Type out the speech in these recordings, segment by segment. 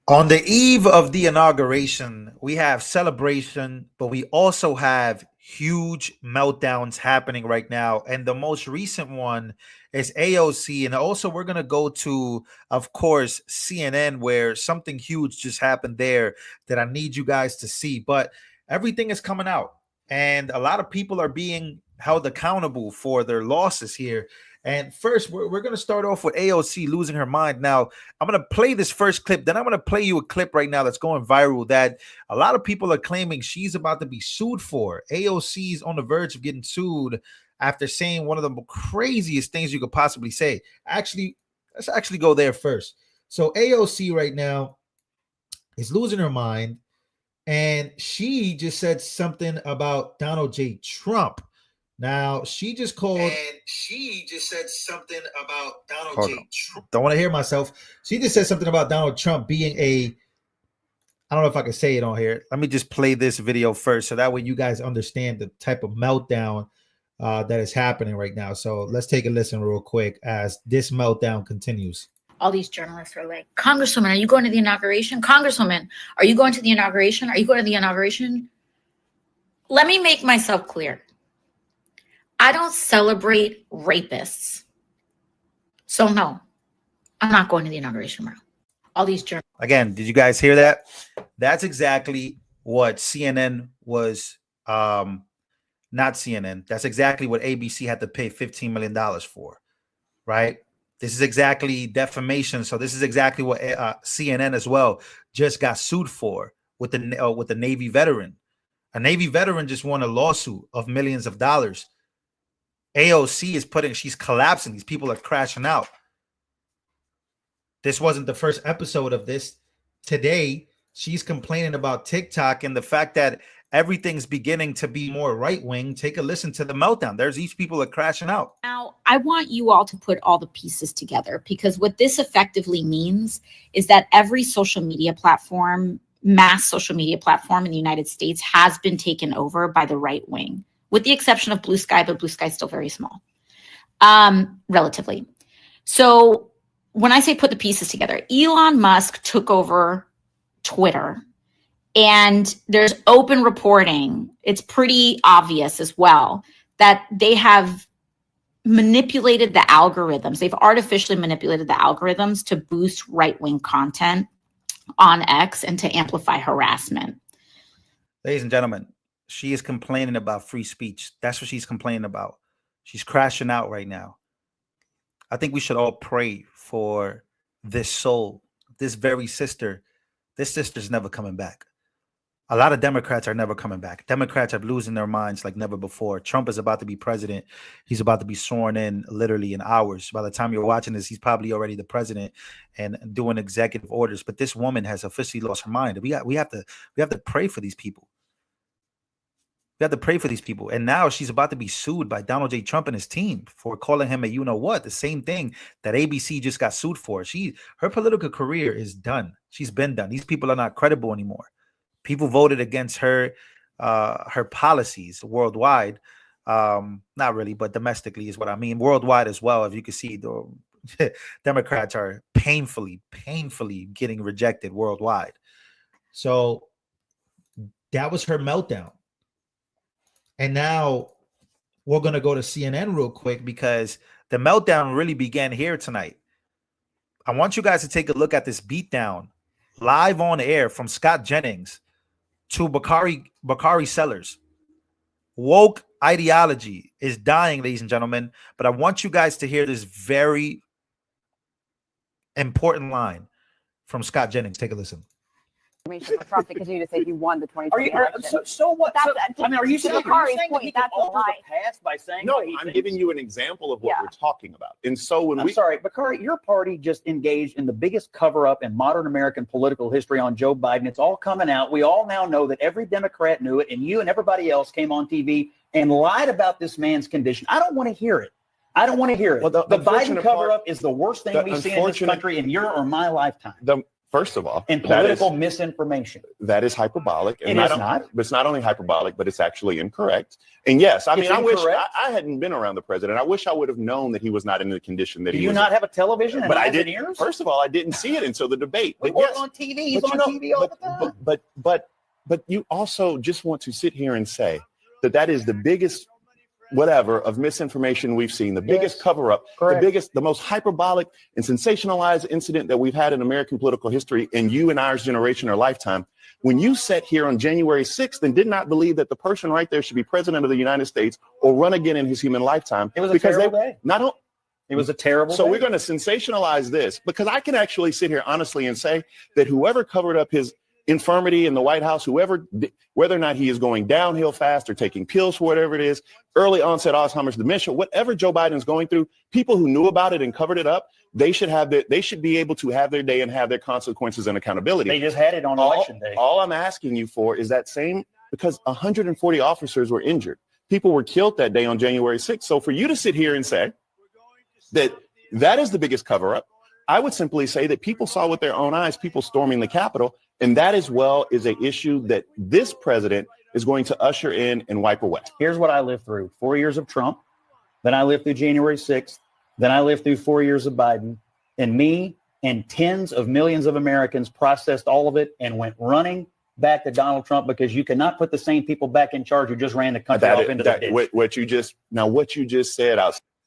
On the eve of the inauguration, we have celebration, but we also have huge meltdowns happening right now. And the most recent one is AOC. And also, we're going to go to, of course, CNN, where something huge just happened there that I need you guys to see. But everything is coming out, and a lot of people are being held accountable for their losses here. And first, we're going to start off with AOC losing her mind. Now, I'm going to play this first clip. Then I'm going to play you a clip right now that's going viral that a lot of people are claiming she's about to be sued for. AOC's on the verge of getting sued after saying one of the craziest things you could possibly say. Actually, let's actually go there first. So AOC right now is losing her mind, and she just said something about Donald J. Trump. Now, she just called and she just said something about Donald J. Trump. Don't want to hear myself. She just said something about Donald Trump being I don't know if I can say it on here. Let me just play this video first so that way you guys understand the type of meltdown that is happening right now. So let's take a listen real quick as this meltdown continues. All these journalists are like, Congresswoman, are you going to the inauguration? Congresswoman, are you going to the inauguration? Are you going to the inauguration? Let me make myself clear. I don't celebrate rapists. So no, I'm not going to the inauguration, bro. All these journalists. Again, did you guys hear that? That's exactly what CNN was, not CNN. That's exactly what ABC had to pay $15 million for, right? This is exactly defamation. So this is exactly what CNN as well just got sued for with the Navy veteran. A Navy veteran just won a lawsuit of millions of dollars. AOC is she's collapsing. These people are crashing out. This wasn't the first episode of this. Today, she's complaining about TikTok and the fact that everything's beginning to be more right-wing. Take a listen to the meltdown. These people are crashing out. Now, I want you all to put all the pieces together, because what this effectively means is that every social media platform, mass social media platform in the United States has been taken over by the right wing, with the exception of Blue Sky, but Blue Sky is still very small, relatively. So when I say put the pieces together, Elon Musk took over Twitter, and there's open reporting. It's pretty obvious as well that they have manipulated the algorithms. They've artificially manipulated the algorithms to boost right-wing content on X and to amplify harassment. Ladies and gentlemen, she is complaining about free speech. That's what she's complaining about. She's crashing out right now. I think we should all pray for this soul, this very sister. This sister's never coming back. A lot of Democrats are never coming back. Democrats are losing their minds like never before. Trump is about to be president. He's about to be sworn in literally in hours. By the time you're watching this, he's probably already the president and doing executive orders. But this woman has officially lost her mind. We have to pray for these people. We have to pray for these people. And now she's about to be sued by Donald J. Trump and his team for calling him a you-know-what, the same thing that ABC just got sued for. Her political career is done. She's been done. These people are not credible anymore. People voted against her policies worldwide. Not really, but domestically is what I mean. Worldwide as well. As you can see, the Democrats are painfully getting rejected worldwide. So that was her meltdown. And now we're going to go to CNN real quick because the meltdown really began here tonight. I want you guys to take a look at this beatdown live on air from Scott Jennings to Bakari Sellers. Woke ideology is dying, ladies and gentlemen. But I want you guys to hear this very important line from Scott Jennings. Take a listen. Trump to continue to say he won the 2020 election. So what? Are you saying that he can alter the past by saying? No, I'm giving you an example of what we're talking about. And so when I'm sorry, Bakari, your party just engaged in the biggest cover-up in modern American political history on Joe Biden. It's all coming out. We all now know that every Democrat knew it, and you and everybody else came on TV and lied about this man's condition. I don't want to hear it. I don't want to hear it. Well, the Biden cover-up is the worst thing we've seen in this country in your or my lifetime. First of all, and political misinformation. That is hyperbolic. And It is not. It's not only hyperbolic, but it's actually incorrect. And yes, I mean, I wish incorrect. I hadn't been around the president. I wish I would have known that he was not in the condition that Do he you was. not have a television? And But I eyes and didn't. ears? First of all, I didn't see it until the debate. We But work yes, on TV. He's but on TV all the time. but you also just want to sit here and say that is the biggest whatever of misinformation we've seen, the biggest cover up, the most hyperbolic and sensationalized incident that we've had in American political history in you and ours generation or lifetime. When you sat here on January 6th and did not believe that the person right there should be president of the United States or run again in his human lifetime, it was a terrible day. It was a terrible So day. we're going to sensationalize this, because I can actually sit here honestly and say that whoever covered up his infirmity in the White House, whether or not he is going downhill fast or taking pills for whatever it is, early onset Alzheimer's dementia, whatever Joe Biden's going through, people who knew about it and covered it up, they should be able to have their day and have their consequences and accountability. They just had it on election day. All I'm asking you for is that same, because 140 officers were injured. People were killed that day on January 6th. So for you to sit here and say that is the biggest cover up, I would simply say that people saw with their own eyes people storming the Capitol. And that as well is an issue that this president is going to usher in and wipe away. Here's what I lived through: 4 years of Trump. Then I lived through January 6th. Then I lived through 4 years of Biden. And me and tens of millions of Americans processed all of it and went running back to Donald Trump, because you cannot put the same people back in charge who just ran the country off into the ditch. What you just said.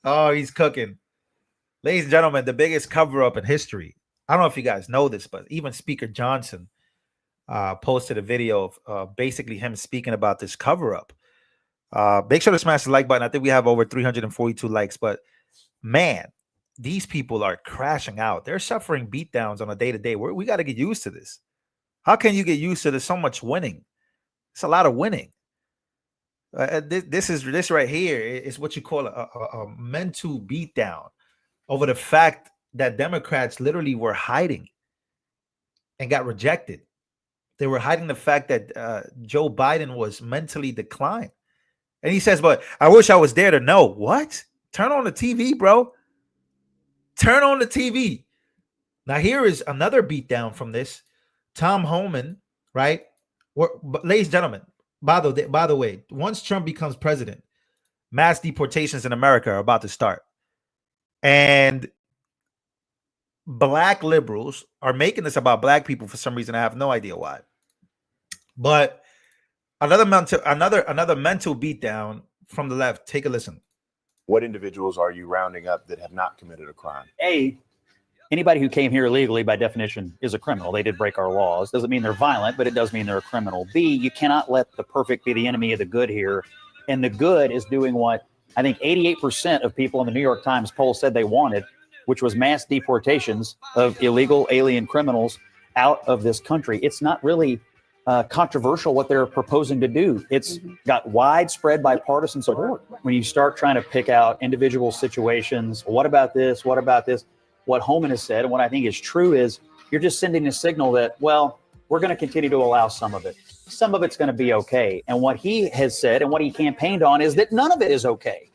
Oh, he's cooking. Ladies and gentlemen, the biggest cover up in history. I don't know if you guys know this, but even Speaker Johnson posted a video of basically him speaking about this cover up. Make sure to smash the like button. I think we have over 342 likes, but man, these people are crashing out. They're suffering beatdowns on a day-to-day. We got to get used to this. How can you get used to this? So much winning. It's a lot of winning. This right here is what you call a mental beatdown over the fact that Democrats literally were hiding and got rejected. They were hiding the fact that Joe Biden was mentally declined. And he says, but I wish I was there to know. What? Turn on the TV, bro. Turn on the TV. Now, here is another beatdown from this. Tom Homan, right? Ladies and gentlemen, by the way, once Trump becomes president, mass deportations in America are about to start. And black liberals are making this about black people for some reason. I have no idea why. But another mental beatdown from the left. Take a listen. What individuals are you rounding up that have not committed a crime? Anybody who came here illegally, by definition, is a criminal. They did break our laws. Doesn't mean they're violent, but it does mean they're a criminal. B, you cannot let the perfect be the enemy of the good here. And the good is doing what I think 88% of people in the New York Times poll said they wanted, which was mass deportations of illegal alien criminals out of this country. It's not really controversial what they're proposing to do. It's got widespread bipartisan support. When you start trying to pick out individual situations, what about this? What about this? What Homan has said, and what I think is true, is you're just sending a signal that, well, we're going to continue to allow some of it. Some of it's going to be okay. And what he has said and what he campaigned on is that none of it is okay.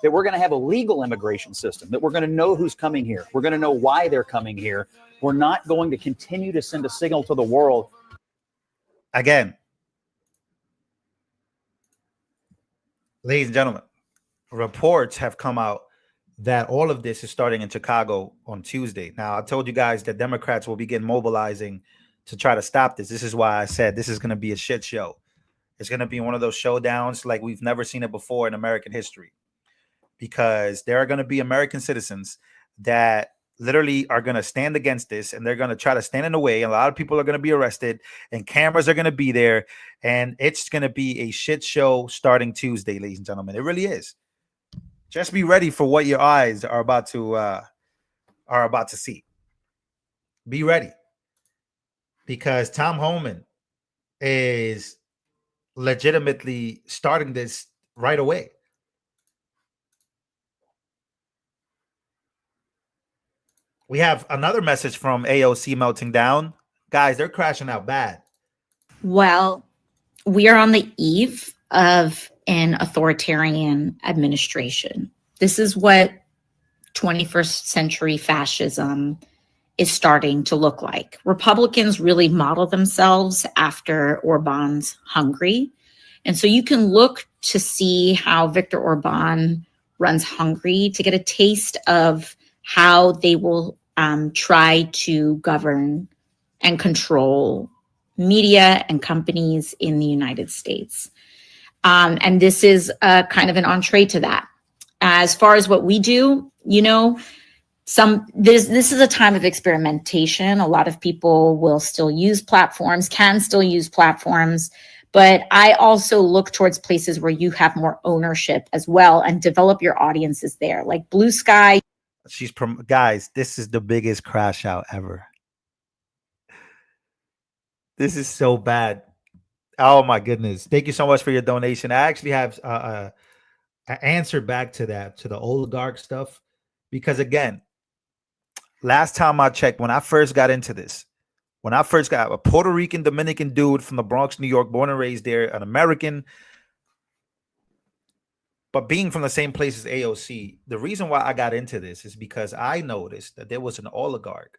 That we're going to have a legal immigration system, that we're going to know who's coming here. We're going to know why they're coming here. We're not going to continue to send a signal to the world. Again, ladies and gentlemen, reports have come out that all of this is starting in Chicago on Tuesday. Now, I told you guys that Democrats will begin mobilizing to try to stop this. This is why I said this is going to be a shit show. It's going to be one of those showdowns like we've never seen it before in American history, because there are going to be American citizens that literally are going to stand against this, and they're going to try to stand in the way. And a lot of people are going to be arrested, and cameras are going to be there, and it's going to be a shit show starting Tuesday, ladies and gentlemen. It really is. Just be ready for what your eyes are about to see. Be ready, because Tom Homan is legitimately starting this right away. We have another message from AOC melting down. Guys, they're crashing out bad. Well, we are on the eve of an authoritarian administration. This is what 21st century fascism is starting to look like. Republicans really model themselves after Orban's Hungary. And so you can look to see how Viktor Orban runs Hungary to get a taste of how they will try to govern and control media and companies in the United States. And this is kind of an entree to that. As far as what we do, this is a time of experimentation. A lot of people will still use platforms, can still use platforms, but I also look towards places where you have more ownership as well and develop your audiences there, like Blue Sky. Guys, this is the biggest crash out ever. This is so bad. Oh my goodness. Thank you so much for your donation. I actually have an answer back to that, to the oligarch stuff, because again, last time I checked, when I first got into this, when I first got a Puerto Rican, Dominican dude from the Bronx, New York, born and raised there, an American, but being from the same place as AOC, the reason why I got into this is because I noticed that there was an oligarch,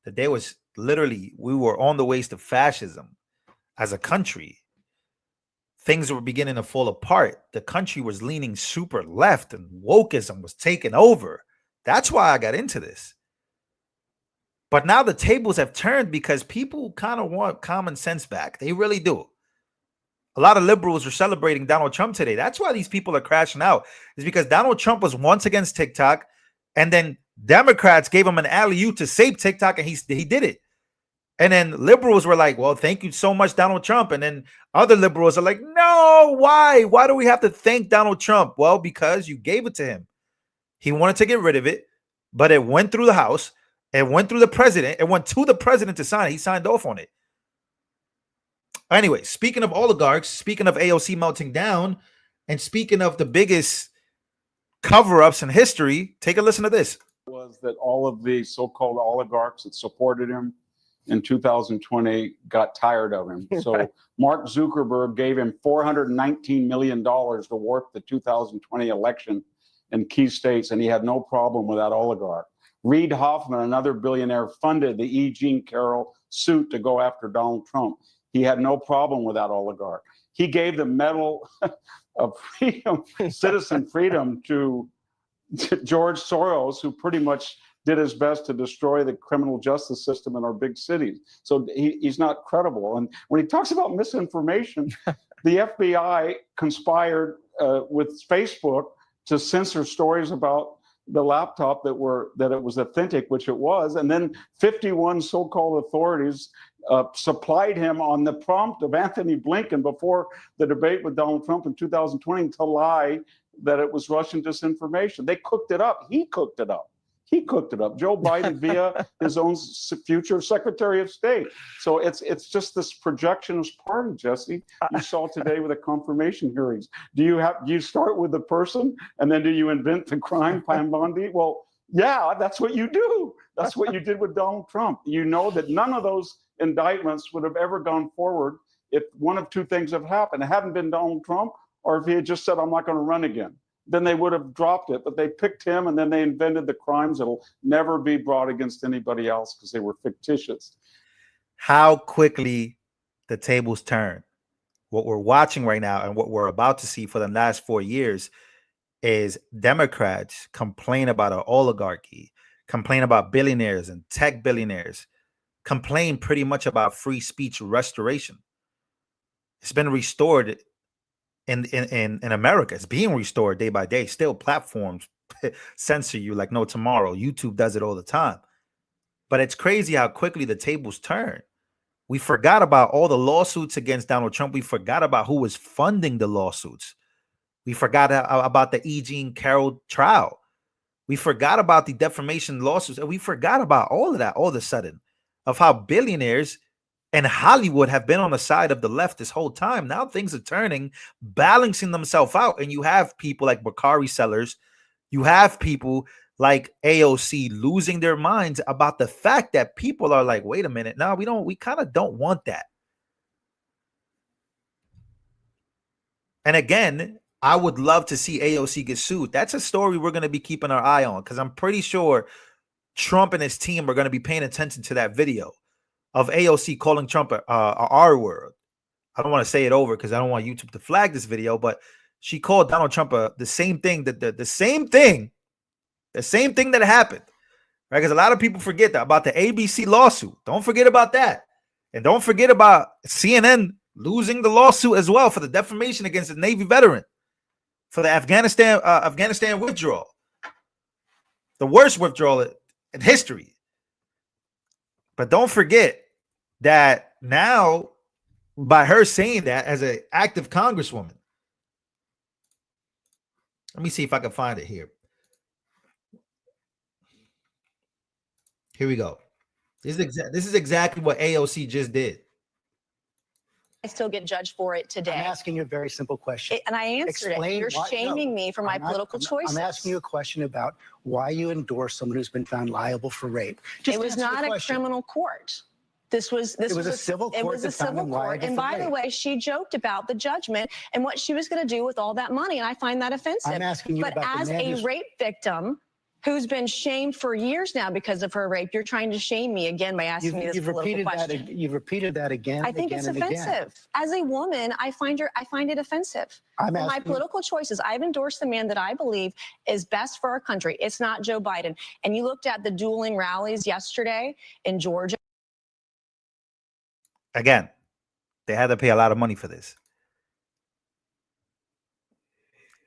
that there was literally, we were on the ways to fascism as a country. Things were beginning to fall apart. The country was leaning super left and wokeism was taking over. That's why I got into this. But now the tables have turned because people kind of want common sense back. They really do. A lot of liberals are celebrating Donald Trump today. That's why these people are crashing out. Is because Donald Trump was once against TikTok, and then Democrats gave him an alley-oop to save TikTok, and he did it. And then liberals were like, well, thank you so much, Donald Trump. And then other liberals are like, no, why? Why do we have to thank Donald Trump? Well, because you gave it to him. He wanted to get rid of it, but it went through the House. It went through the president. It went to the president to sign. He signed off on it. Anyway, speaking of oligarchs, speaking of AOC melting down, and speaking of the biggest cover-ups in history, take a listen to this. Was that all of the so-called oligarchs that supported him in 2020 got tired of him. So Mark Zuckerberg gave him $419 million to work the 2020 election in key states, and he had no problem with that oligarch. Reid Hoffman, another billionaire, funded the E. Jean Carroll suit to go after Donald Trump. He had no problem with that oligarch. He gave the Medal of Freedom, Citizen Freedom, to George Soros, who pretty much did his best to destroy the criminal justice system in our big cities. So he's not credible. And when he talks about misinformation, the FBI conspired with Facebook to censor stories about the laptop that it was authentic, which it was. And then 51 so-called authorities supplied him on the prompt of Anthony Blinken before the debate with Donald Trump in 2020 to lie that it was Russian disinformation. They cooked it up. He cooked it up. He cooked it up. Joe Biden via his own future Secretary of State. So it's just this projectionist party, Jesse. You saw today with the confirmation hearings. Do you start with the person and then do you invent the crime, Pam Bondi? Well, yeah, that's what you do. That's what you did with Donald Trump. You know that none of those indictments would have ever gone forward if one of two things have happened. It hadn't been Donald Trump, or if he had just said, I'm not going to run again. Then they would have dropped it, but they picked him and then they invented the crimes that'll never be brought against anybody else because they were fictitious. How quickly the tables turn. What we're watching right now and what we're about to see for the last 4 years is Democrats complain about an oligarchy, complain about billionaires and tech billionaires, complain pretty much about free speech restoration. It's been restored in America. It's being restored day by day. Still, platforms censor you like no tomorrow. YouTube does it all the time. But it's crazy how quickly the tables turn. We forgot about all the lawsuits against Donald Trump. We forgot about who was funding the lawsuits. We forgot about the E. Jean Carroll trial. We forgot about the defamation lawsuits. And we forgot about all of that all of a sudden, of how billionaires and Hollywood have been on the side of the left this whole time. Now things are turning, balancing themselves out. And you have people like Bakari Sellers. You have people like AOC losing their minds about the fact that people are like, wait a minute. No, we kind of don't want that. And again, I would love to see AOC get sued. That's a story we're going to be keeping our eye on because I'm pretty sure Trump and his team are going to be paying attention to that video of AOC calling Trump a R word. I don't want to say it over because I don't want YouTube to flag this video, but she called Donald Trump the same thing the same thing that happened, right? Because a lot of people forget that about the ABC lawsuit. Don't forget about that, and don't forget about CNN losing the lawsuit as well for the defamation against a Navy veteran for the Afghanistan withdrawal, the worst withdrawal in history. But don't forget that now, by her saying that as an active congresswoman, let me see if I can find it here. Here we go. This is exactly what AOC just did. I still get judged for it today. I'm asking you a very simple question. And I answered Explain it. You're why- shaming no, me for my political choices. I'm asking you a question about why you endorse someone who's been found liable for rape. It was answer the not a question. criminal court. This was It was a civil It court was a that found civil him court. liable And for by the rape. way, she joked about the judgment and what she was going to do with all that money, and I find that offensive. I'm asking you but about the as a manus- rape victim who's been shamed for years now because of her rape, you're trying to shame me again by asking me this You've political repeated question. that. You've repeated that again. I think again, it's and again. offensive. As a woman, I find it offensive. I'm For my asking- political choices, I've endorsed the man that I believe is best for our country. It's not Joe Biden. And you looked at the dueling rallies yesterday in Georgia. Again, they had to pay a lot of money for this.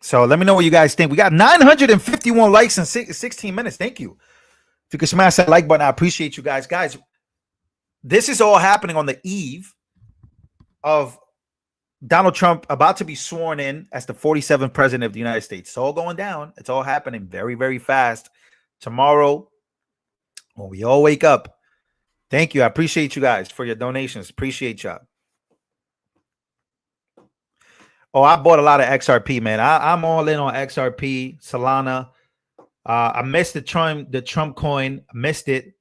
So let me know what you guys think. We got 951 likes in 16 minutes. Thank you. If you could smash that like button, I appreciate you guys. Guys, this is all happening on the eve of Donald Trump about to be sworn in as the 47th president of the United States. It's all going down. It's all happening very, very fast. Tomorrow, when we all wake up. Thank you. I appreciate you guys for your donations. Appreciate y'all. Oh, I bought a lot of XRP, man. I'm all in on XRP, Solana. I missed the Trump coin. Missed it.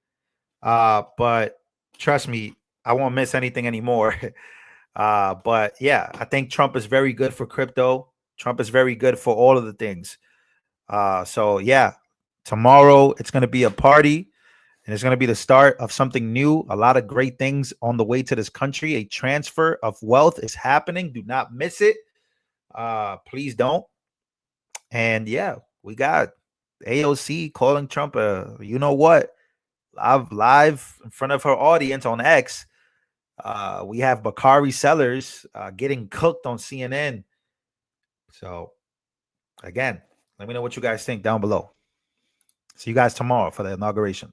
But trust me, I won't miss anything anymore. But yeah, I think Trump is very good for crypto. Trump is very good for all of the things. So yeah, tomorrow it's going to be a party. And it's going to be the start of something new. A lot of great things on the way to this country. A transfer of wealth is happening. Do not miss it. Please don't. And yeah, we got AOC calling Trump you know what? Live in front of her audience on X. We have Bakari Sellers getting cooked on CNN. So again, let me know what you guys think down below. See you guys tomorrow for the inauguration.